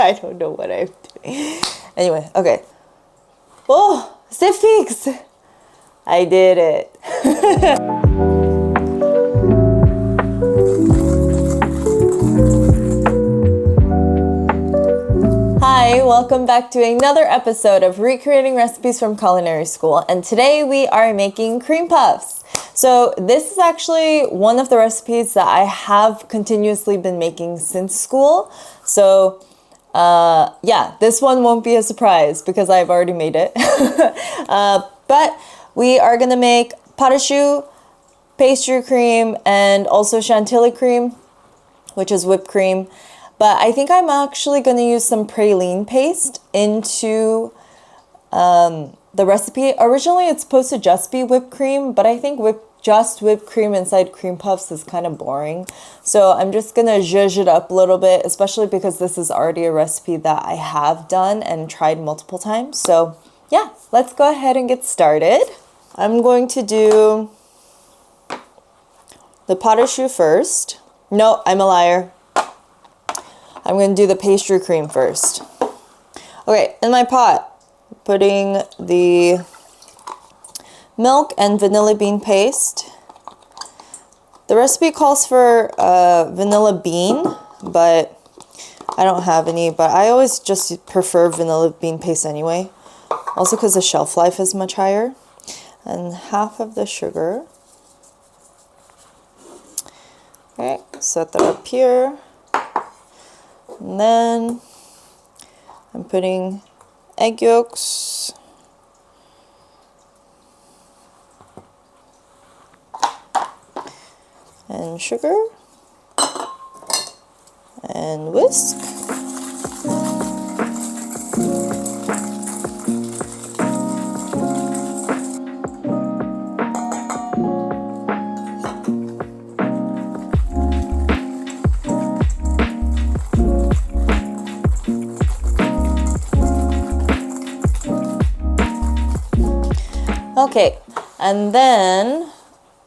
I don't know what I'm doing. Anyway, okay. Oh, c'est fixe! I did it. Hi, welcome back to another episode of Recreating Recipes from Culinary School, and today we are making cream puffs. So this is actually one of the recipes that I have continuously been making since school. So yeah, this one won't be a surprise because I've already made it. But we are gonna make pâte choux, pastry cream, and also chantilly cream, which is whipped cream. But I think I'm actually gonna use some praline paste into the recipe. Originally it's supposed to just be whipped cream, but I think just whipped cream inside cream puffs is kind of boring. So I'm just gonna zhuzh it up a little bit, especially because this is already a recipe that I have done and tried multiple times. So yeah, let's go ahead and get started. I'm going to do the pâte choux first. No, I'm a liar. I'm going to do the pastry cream first. Okay, in my pot, putting the milk and vanilla bean paste. The recipe calls for vanilla bean, but I don't have any, but I always just prefer vanilla bean paste anyway. Also because the shelf life is much higher. And half of the sugar. Okay, set that up here. And then I'm putting egg yolks. And sugar. And whisk. Okay, and then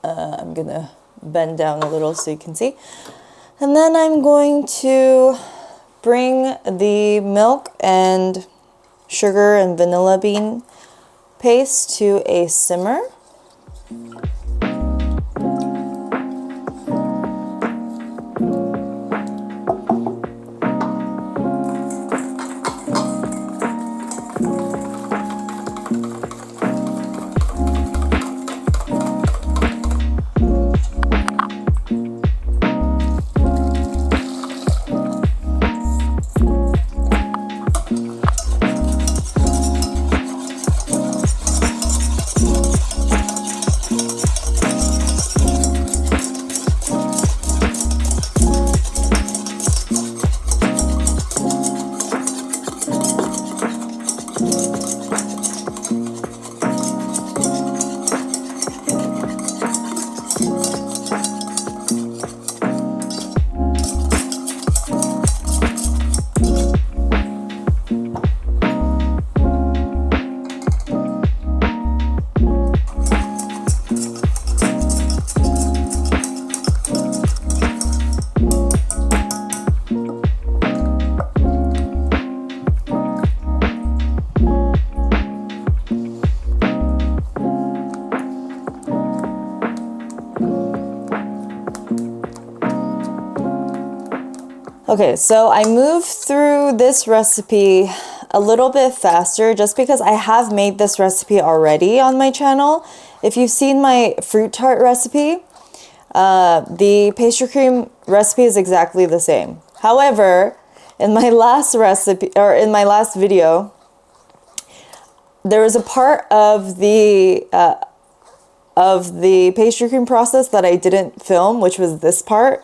I'm gonna bend down a little so you can see. And then I'm going to bring the milk and sugar and vanilla bean paste to a simmer. Okay, so I moved through this recipe a little bit faster just because I have made this recipe already on my channel. If you've seen my fruit tart recipe, the pastry cream recipe is exactly the same. However, in my last recipe, or in my last video, there was a part of the pastry cream process that I didn't film, which was this part.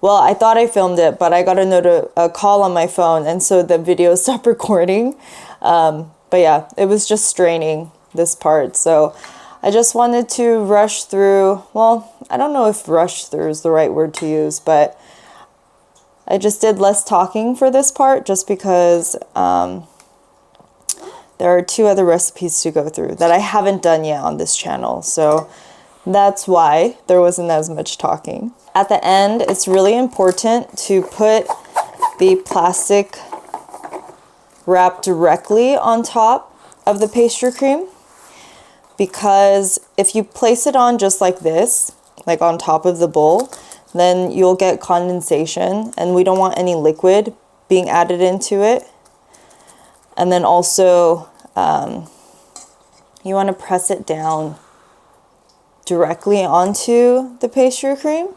Well, I thought I filmed it, but I got a call on my phone, and so the video stopped recording. But yeah, it was just straining this part. So I just wanted to rush through. Well, I don't know if rush through is the right word to use, but I just did less talking for this part just because there are 2 other recipes to go through that I haven't done yet on this channel. So that's why there wasn't as much talking. At the end, it's really important to put the plastic wrap directly on top of the pastry cream, because if you place it on just like this, like on top of the bowl, then you'll get condensation, and we don't want any liquid being added into it. And then also you want to press it down directly onto the pastry cream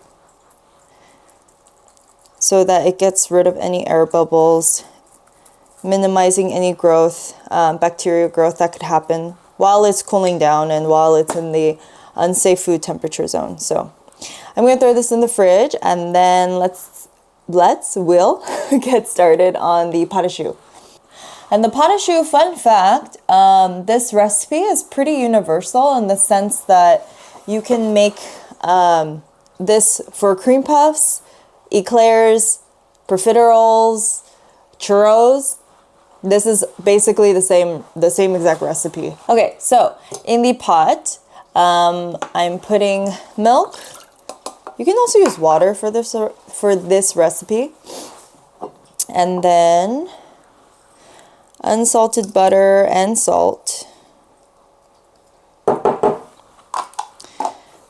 so that it gets rid of any air bubbles, minimizing any growth, bacterial growth that could happen while it's cooling down and while it's in the unsafe food temperature zone. So I'm going to throw this in the fridge, and then we'll get started on the pâte choux. And the pâte choux, fun fact, this recipe is pretty universal in the sense that you can make this for cream puffs, eclairs, profiteroles, churros. This is basically the same exact recipe. Okay, so in the pot, I'm putting milk. You can also use water for this recipe. And then unsalted butter and salt.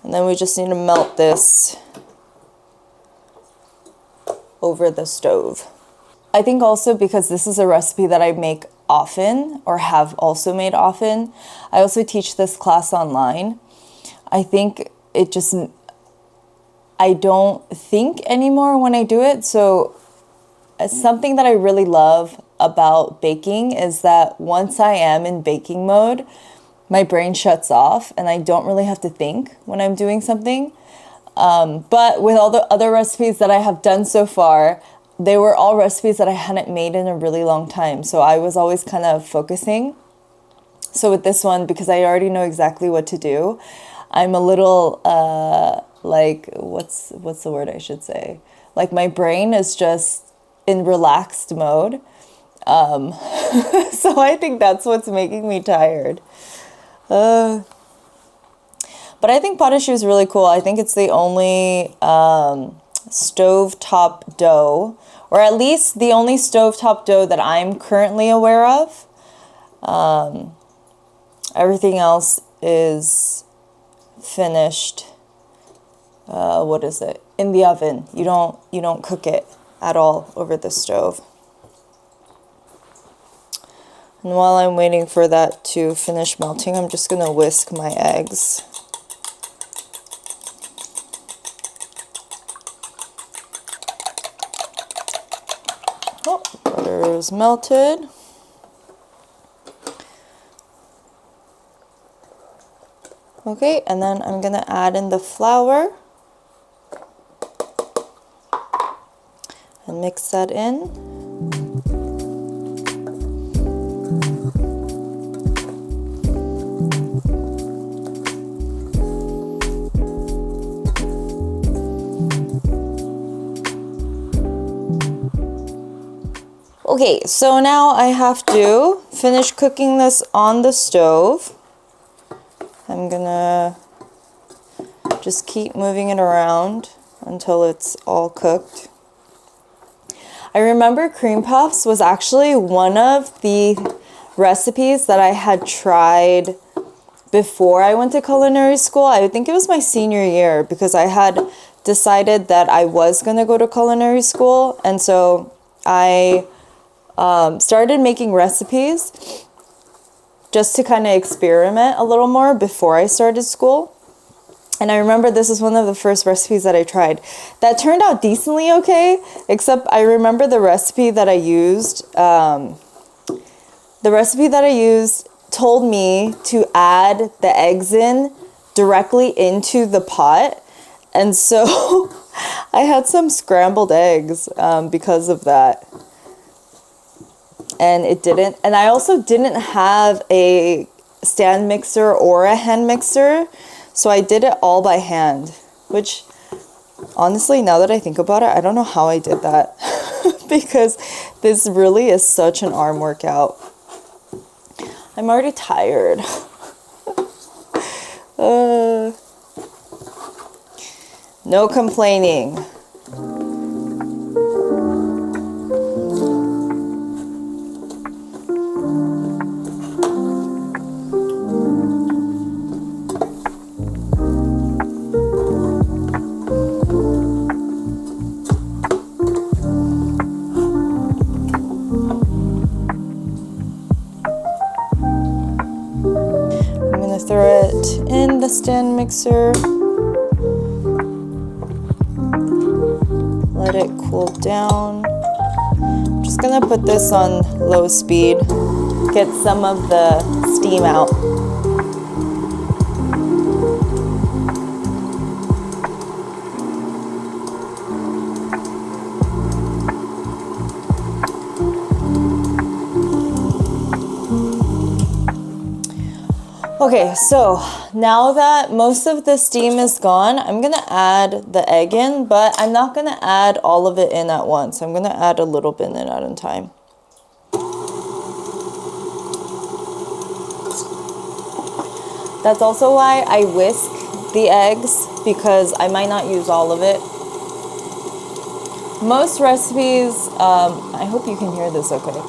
And then we just need to melt this over the stove. I think also because this is a recipe that I make often, or have also made often, I also teach this class online. I think I don't think anymore when I do it. So something that I really love about baking is that once I am in baking mode, my brain shuts off and I don't really have to think when I'm doing something. But with all the other recipes that I have done so far, they were all recipes that I hadn't made in a really long time. So I was always kind of focusing. So with this one, because I already know exactly what to do, I'm a little, like, what's the word I should say? Like my brain is just in relaxed mode. So I think that's what's making me tired. But I think pâte choux is really cool. I think it's the only stovetop dough, or at least the only stovetop dough that I'm currently aware of. Everything else is finished. What is it? In the oven. You don't cook it at all over the stove. And while I'm waiting for that to finish melting, I'm just gonna whisk my eggs. Oh, butter is melted. Okay, and then I'm gonna add in the flour and mix that in. Okay, so now I have to finish cooking this on the stove. I'm gonna just keep moving it around until it's all cooked. I remember cream puffs was actually one of the recipes that I had tried before I went to culinary school. I think it was my senior year, because I had decided that I was gonna go to culinary school, and so I started making recipes just to kind of experiment a little more before I started school. And I remember this is one of the first recipes that I tried that turned out decently okay, except I remember the recipe that I used. The recipe that I used told me to add the eggs in directly into the pot. And so I had some scrambled eggs because of that. And it didn't. And I also didn't have a stand mixer or a hand mixer. So I did it all by hand, which honestly, now that I think about it, I don't know how I did that because this really is such an arm workout. I'm already tired. No complaining. in the stand mixer. Let it cool down. I'm just gonna put this on low speed, get some of the steam out. Okay, so now that most of the steam is gone, I'm gonna add the egg in, but I'm not gonna add all of it in at once. I'm gonna add a little bit in at a time. That's also why I whisk the eggs, because I might not use all of it. Most recipes, I hope you can hear this okay.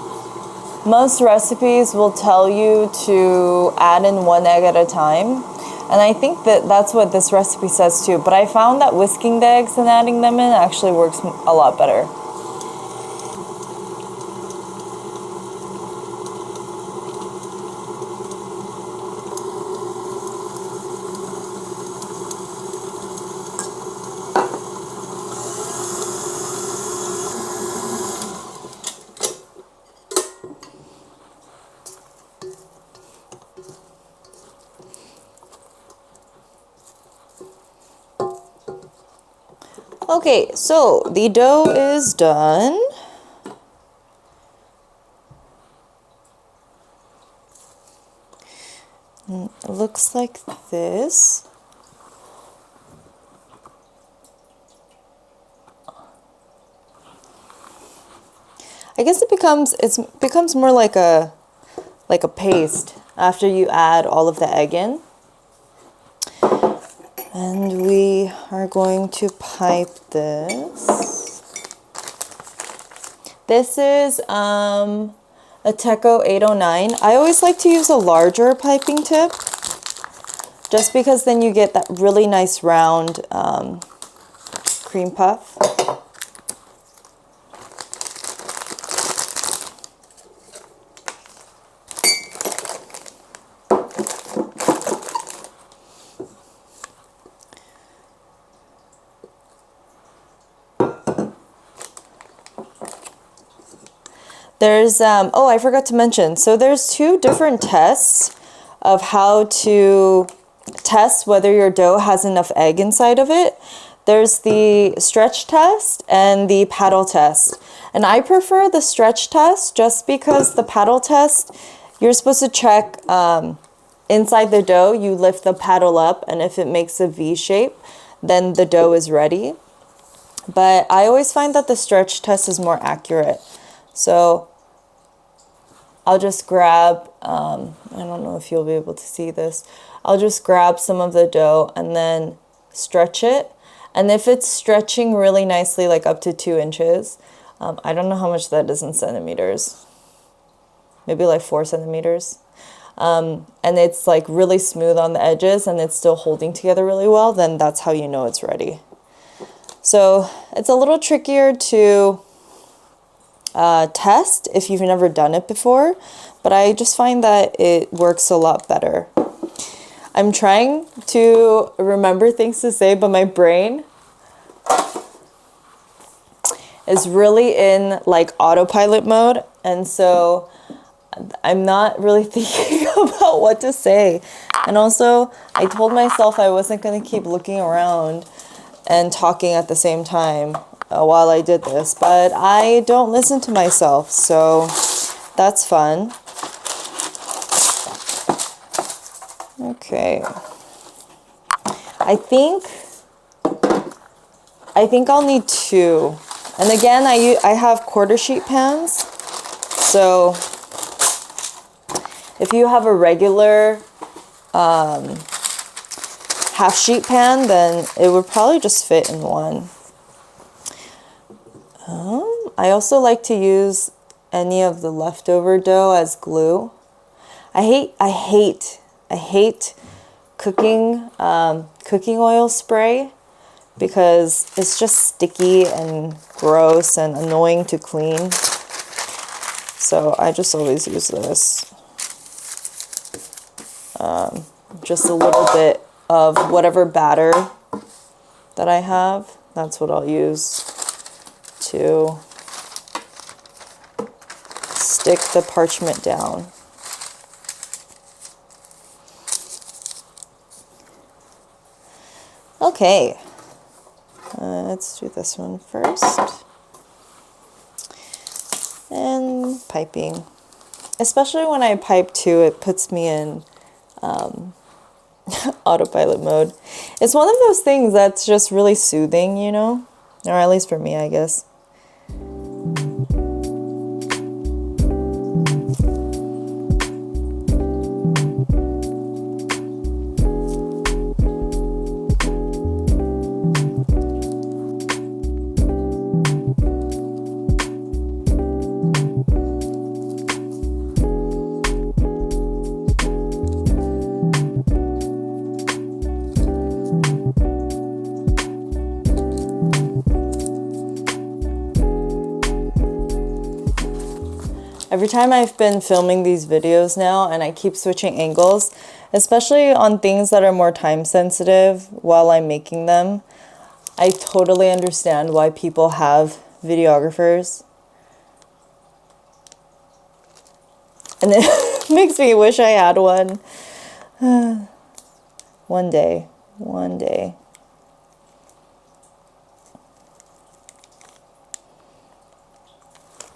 Most recipes will tell you to add in 1 egg at a time. And I think that that's what this recipe says too. But I found that whisking the eggs and adding them in actually works a lot better. Okay, so the dough is done. It looks like this. I guess it becomes more like a paste after you add all of the egg in. And we are going to pipe this. This is a Teco 809. I always like to use a larger piping tip, just because then you get that really nice round cream puff. There's, oh, I forgot to mention. So there's 2 different tests of how to test whether your dough has enough egg inside of it. There's the stretch test and the paddle test. And I prefer the stretch test just because the paddle test, you're supposed to check inside the dough. You lift the paddle up, and if it makes a V shape, then the dough is ready. But I always find that the stretch test is more accurate. So I'll just grab, I don't know if you'll be able to see this. I'll just grab some of the dough and then stretch it. And if it's stretching really nicely, like up to 2 inches, I don't know how much that is in centimeters. Maybe like 4 centimeters. And it's like really smooth on the edges and it's still holding together really well, then that's how you know it's ready. So it's a little trickier to test if you've never done it before, but I just find that it works a lot better. I'm trying to remember things to say, but my brain is really in like autopilot mode, and so I'm not really thinking about what to say. And also, I told myself I wasn't going to keep looking around and talking at the same time while I did this, but I don't listen to myself, so that's fun. Okay, I think I'll need 2, and again I have quarter sheet pans, so if you have a regular half sheet pan, then it would probably just fit in one. I also like to use any of the leftover dough as glue. I hate cooking oil spray because it's just sticky and gross and annoying to clean. So I just always use this. just a little bit of whatever batter that I have. That's what I'll use to stick the parchment down. Okay, let's do this one first. And piping. Especially when I pipe too, it puts me in autopilot mode. It's one of those things that's just really soothing, you know? Or at least for me, I guess. Every time I've been filming these videos now and I keep switching angles, especially on things that are more time sensitive while I'm making them, I totally understand why people have videographers. And it makes me wish I had one. One day, one day.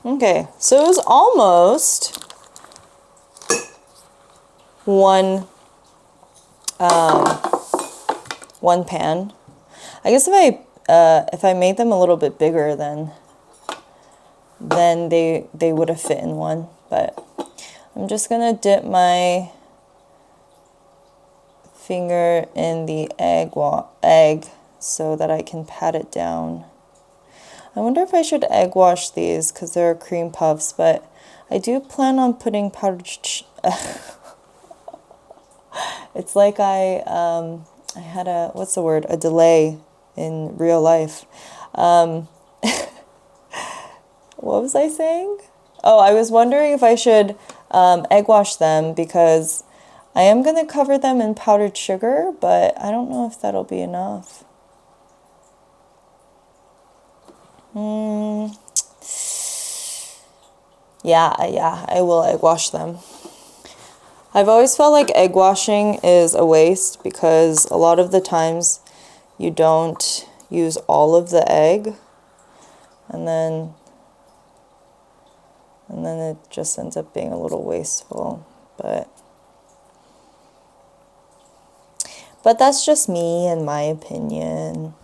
Okay, so it was almost one pan. I guess if I made them a little bit bigger, then they would have fit in one. But I'm just gonna dip my finger in the egg so that I can pat it down. I wonder if I should egg wash these because they're cream puffs, but I do plan on putting powdered it's like I had a delay in real life. What was I saying? Oh, I was wondering if I should egg wash them because I am going to cover them in powdered sugar, but I don't know if that'll be enough. Yeah, I will egg wash them. I've always felt like egg washing is a waste because a lot of the times you don't use all of the egg and then it just ends up being a little wasteful, but that's just me and my opinion.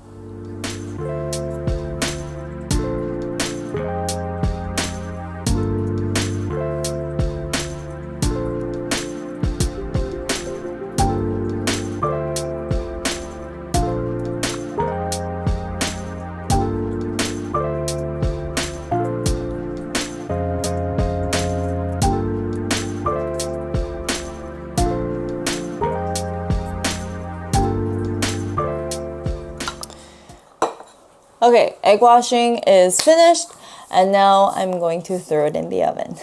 Okay, egg washing is finished, and now I'm going to throw it in the oven.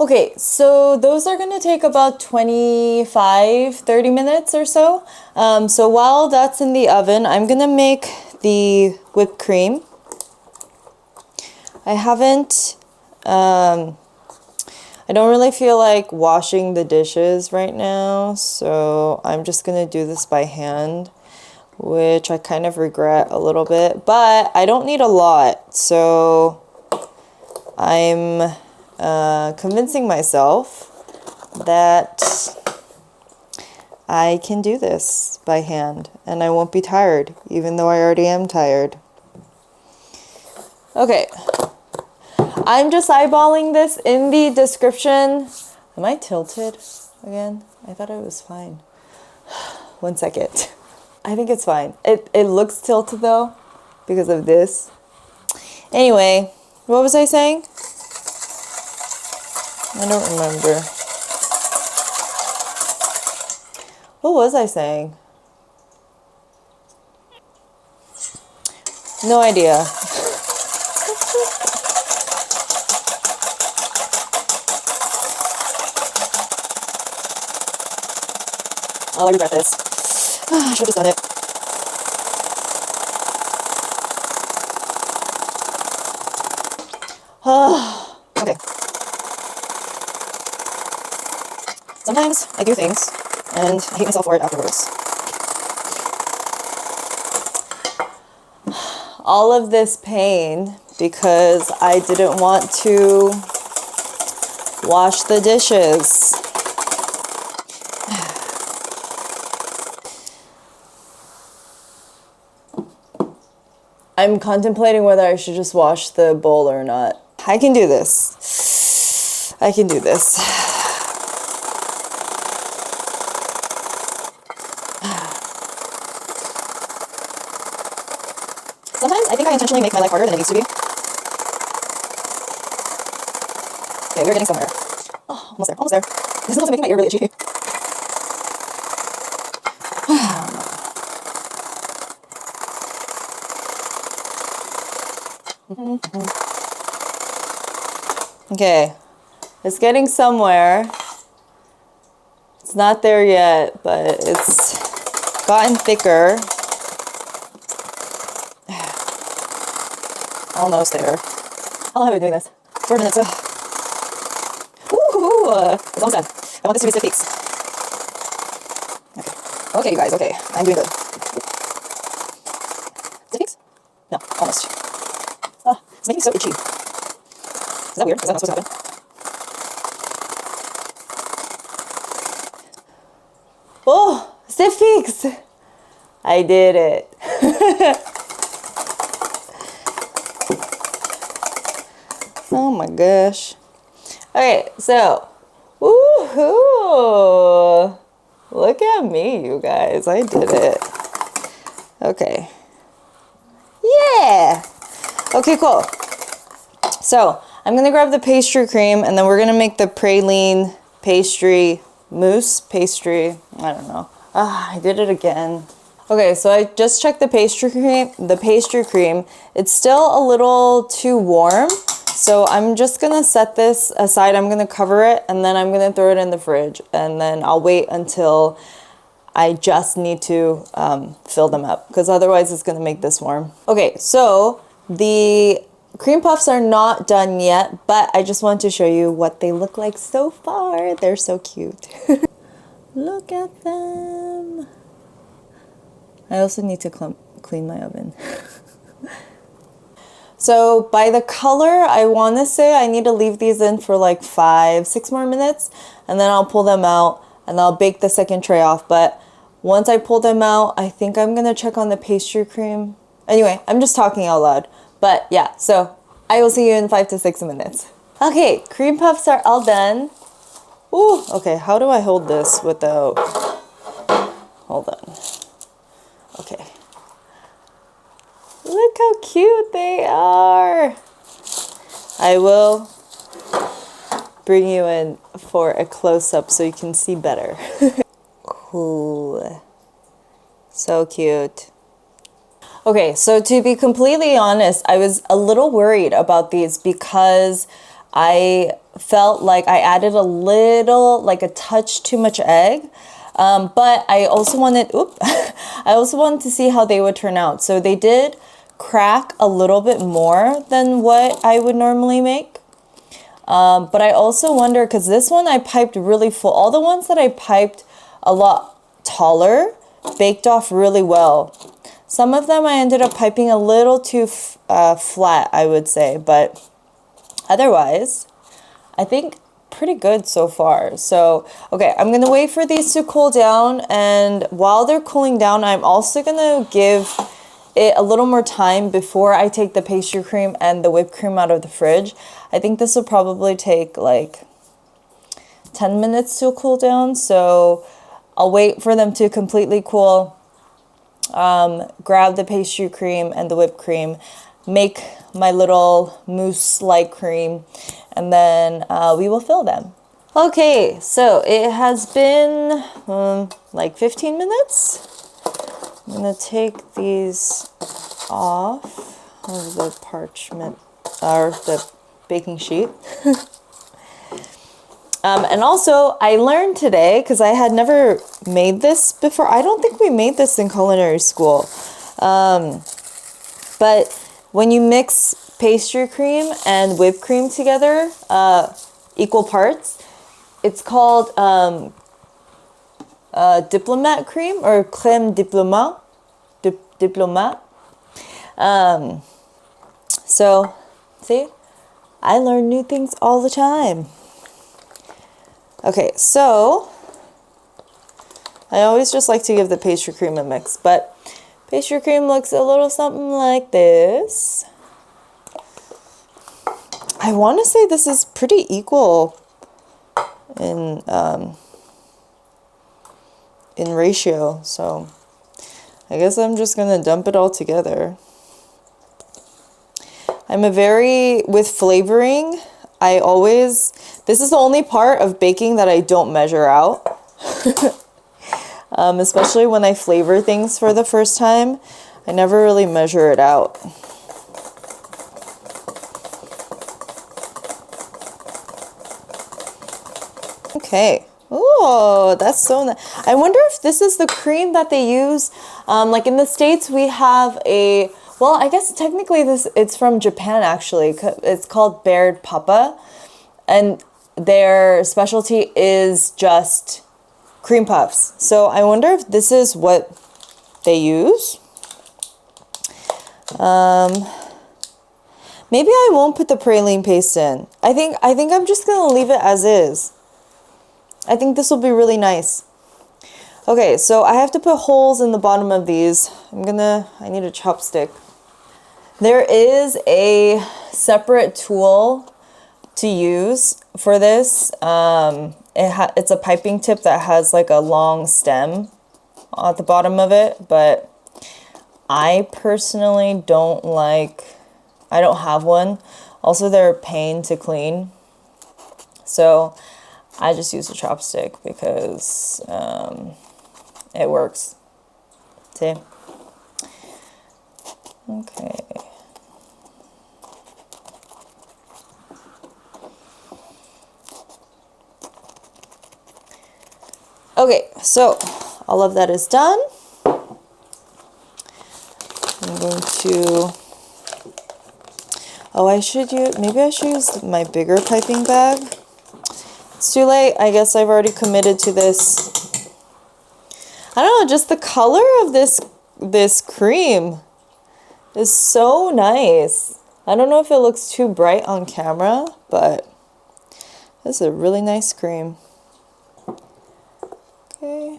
Okay, so those are going to take about 25-30 minutes or so. So while that's in the oven, I'm going to make the whipped cream. I haven't... I don't really feel like washing the dishes right now, so I'm just going to do this by hand, which I kind of regret a little bit, but I don't need a lot, so I'm convincing myself that I can do this by hand, and I won't be tired, even though I already am tired. Okay. I'm just eyeballing this in the description. Am I tilted again? I thought it was fine. 1 second. I think it's fine. It looks tilted though because of this. Anyway, what was I saying? I don't remember. What was I saying? No idea. Oh, I regret this. I should have just done it. Okay. Sometimes I do things and I hate myself for it afterwards. All of this pain because I didn't want to wash the dishes. I'm contemplating whether I should just wash the bowl or not. I can do this. I can do this. Sometimes I think I intentionally make my life harder than it needs to be. Okay, we're getting somewhere. Oh, almost there, almost there. This is also making my ear really itchy. Okay, it's getting somewhere. It's not there yet, but it's gotten thicker. Almost there. How long have I been doing this? 4 minutes. Woohoo! It's almost done. I want this to be stiff peaks. Okay. Okay, you guys. Okay, I'm doing good. Stiff peaks? No, almost. It's making me so itchy. Is that weird? Is that not supposed to happen? Oh, stiff peaks! I did it. Oh my gosh. Okay, so, woohoo! Look at me, you guys. I did it. Okay. Yeah! Okay, cool. So, I'm gonna grab the pastry cream and then we're gonna make the praline pastry mousse pastry. I don't know. I did it again. Okay, so I just checked the pastry cream. It's still a little too warm. So I'm just gonna set this aside. I'm gonna cover it and then I'm gonna throw it in the fridge and then I'll wait until I just need to fill them up because otherwise it's gonna make this warm. Okay, so the cream puffs are not done yet, but I just want to show you what they look like so far. They're so cute. Look at them. I also need to clean my oven. So by the color, I want to say I need to leave these in for like 5-6 more minutes and then I'll pull them out and I'll bake the second tray off. But once I pull them out, I think I'm going to check on the pastry cream. Anyway, I'm just talking out loud. But yeah, so I will see you in 5 to 6 minutes. Okay, cream puffs are all done. Ooh, okay, how do I hold this without... Hold on. Okay. Look how cute they are. I will bring you in for a close-up so you can see better. Cool. So cute. Okay, so to be completely honest, I was a little worried about these because I felt like I added a little, like a touch too much egg. But I also wanted, I also wanted to see how they would turn out. So they did crack a little bit more than what I would normally make. But I also wonder, because this one I piped really full. All the ones that I piped a lot taller baked off really well. Some of them I ended up piping a little too flat, I would say. But otherwise, I think pretty good so far. So, okay, I'm going to wait for these to cool down. And while they're cooling down, I'm also going to give it a little more time before I take the pastry cream and the whipped cream out of the fridge. I think this will probably take like 10 minutes to cool down. So I'll wait for them to completely cool. Grab the pastry cream and the whipped cream, make my little mousse-like cream, and then we will fill them. Okay, so it has been like 15 minutes. I'm gonna take these off of the parchment or the baking sheet. And also, I learned today, because I had never made this before. I don't think we made this in culinary school. But when you mix pastry cream and whipped cream together, equal parts, it's called diplomat cream or crème diplomat. Diplomat. So, see, I learn new things all the time. Okay, so I always just like to give the pastry cream a mix, but pastry cream looks a little something like this. I want to say this is pretty equal in ratio, so I guess I'm just gonna dump it all together. With flavoring, this is the only part of baking that I don't measure out. Especially when I flavor things for the first time, I never really measure it out. Okay. Oh, that's so nice. I wonder if this is the cream that they use. Like in the States, we have well, I guess technically it's from Japan actually. It's called Baird Papa. And their specialty is just cream puffs. So I wonder if this is what they use. Maybe I won't put the praline paste in. I think I'm just gonna leave it as is. I think this will be really nice. Okay, so I have to put holes in the bottom of these. I need a chopstick. There is a separate tool to use for this. It's a piping tip that has like a long stem at the bottom of it, but I personally I don't have one. Also, they're a pain to clean. So I just use a chopstick because it works. See? Okay. Okay, so all of that is done. I'm going to, maybe I should use my bigger piping bag. It's too late. I guess I've already committed to this. I don't know, just the color of this cream is so nice. I don't know if it looks too bright on camera, but this is a really nice cream. Okay.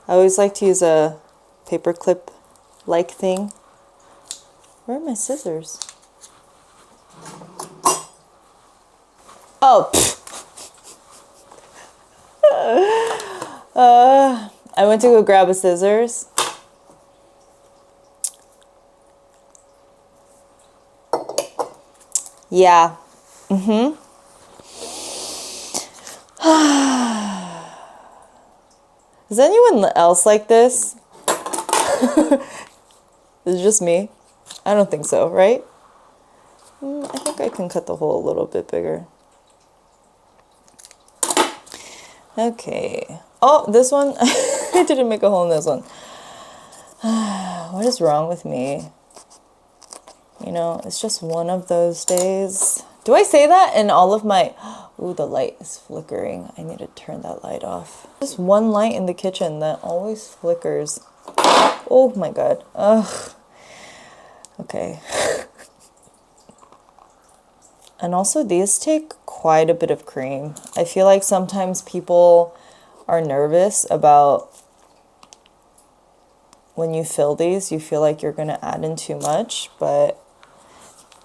I always like to use a paper clip like thing. Where are my scissors? Oh, I went to go grab a scissors. Yeah. Is anyone else like this? Is it just me? I don't think so, right? I think I can cut the hole a little bit bigger. Okay. Oh, this one, I didn't make a hole in this one. What is wrong with me? You know, it's just one of those days. Do I say that in all of my... Ooh, the light is flickering. I need to turn that light off. Just one light in the kitchen that always flickers. Oh my god. Ugh. Okay. And also these take quite a bit of cream. I feel like sometimes people are nervous about when you fill these, you feel like you're gonna add in too much, but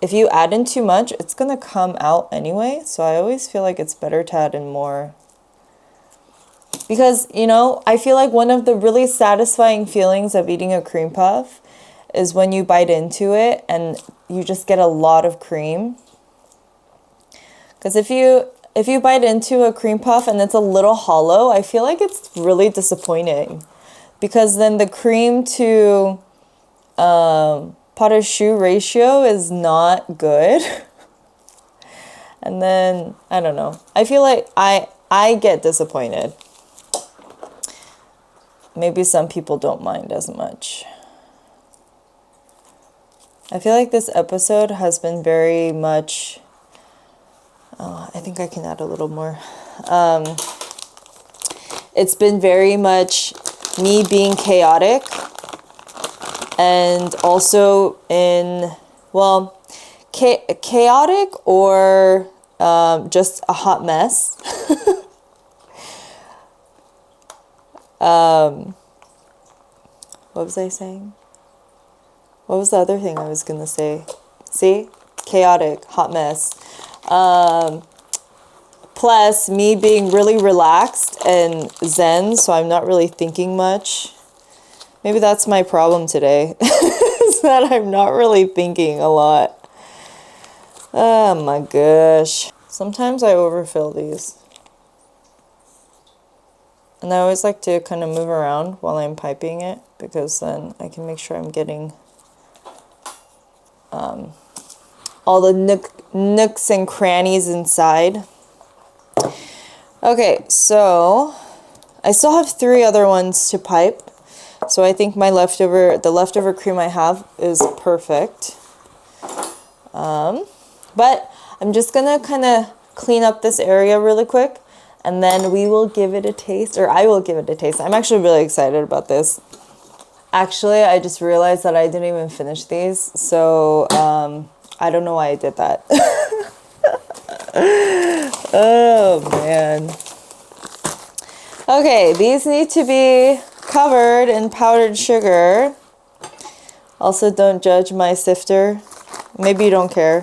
if you add in too much, it's gonna come out anyway. So I always feel like it's better to add in more. Because, you know, I feel like one of the really satisfying feelings of eating a cream puff is when you bite into it and you just get a lot of cream. Because if you bite into a cream puff and it's a little hollow, I feel like it's really disappointing. Because then the cream to Pâte Choux ratio is not good. And then, I don't know. I feel like I get disappointed. Maybe some people don't mind as much. I feel like this episode has been very much... Oh, I think I can add a little more. It's been very much me being chaotic. And also in, well, chaotic or just a hot mess. What was I saying? What was the other thing I was going to say? See? Chaotic, hot mess. Plus me being really relaxed and zen, so I'm not really thinking much. Maybe that's my problem today. Is that I'm not really thinking a lot. Oh my gosh. Sometimes I overfill these. And I always like to kind of move around while I'm piping it, because then I can make sure I'm getting all the nooks and crannies inside. Okay, so I still have 3 other ones to pipe. So I think the leftover cream I have is perfect. But I'm just gonna kind of clean up this area really quick, and then we will give it a taste, or I will give it a taste. I'm actually really excited about this. Actually, I just realized that I didn't even finish these, so I don't know why I did that. Oh man. Okay, these need to be covered in powdered sugar. Also, don't judge my sifter. Maybe you don't care.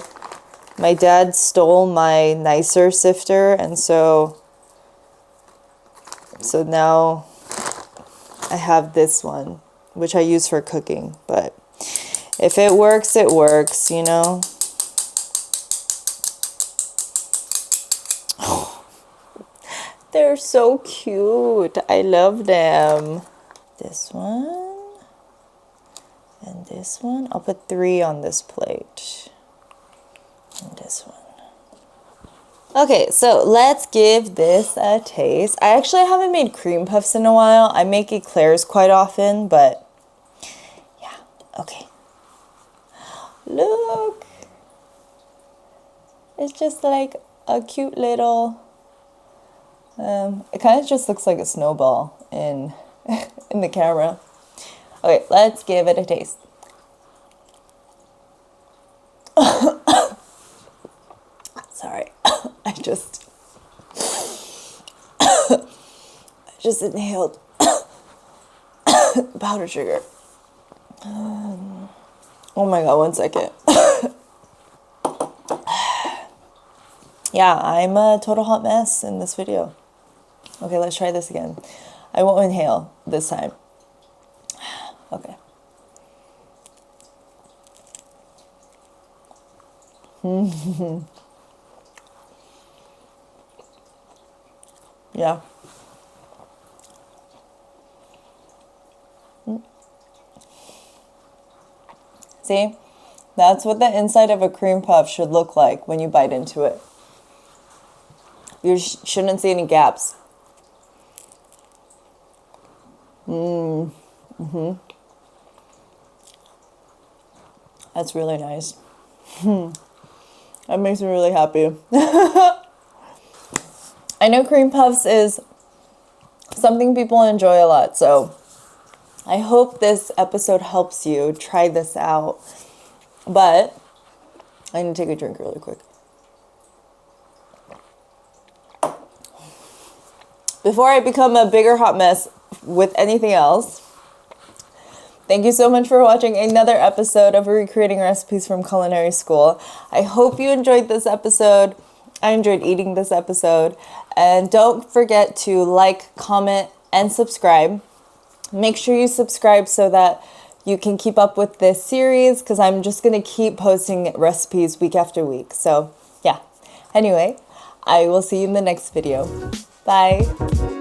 My dad stole my nicer sifter, and so now I have this one, which I use for cooking. But if it works, it works, you know. They're so cute. I love them. This one and this one. I'll put 3 on this plate. And this one. Okay, so let's give this a taste. I actually haven't made cream puffs in a while. I make eclairs quite often, but yeah, okay. Look. It's just like a cute little... it kind of just looks like a snowball in in the camera. Okay, let's give it a taste. Sorry, I just inhaled powdered sugar. Oh my god, 1 second. Yeah, I'm a total hot mess in this video. Okay, let's try this again. I won't inhale this time. Okay. Yeah. See? That's what the inside of a cream puff should look like when you bite into it. You shouldn't see any gaps. That's really nice. That makes me really happy. I know cream puffs is something people enjoy a lot, so I hope this episode helps you try this out. But I need to take a drink really quick. Before I become a bigger hot mess with anything else, thank you so much for watching another episode of Recreating Recipes from Culinary School. I hope you enjoyed this episode. I enjoyed eating this episode. And don't forget to like, comment, and subscribe. Make sure you subscribe so that you can keep up with this series, because I'm just going to keep posting recipes week after week. So, yeah. Anyway, I will see you in the next video. Bye.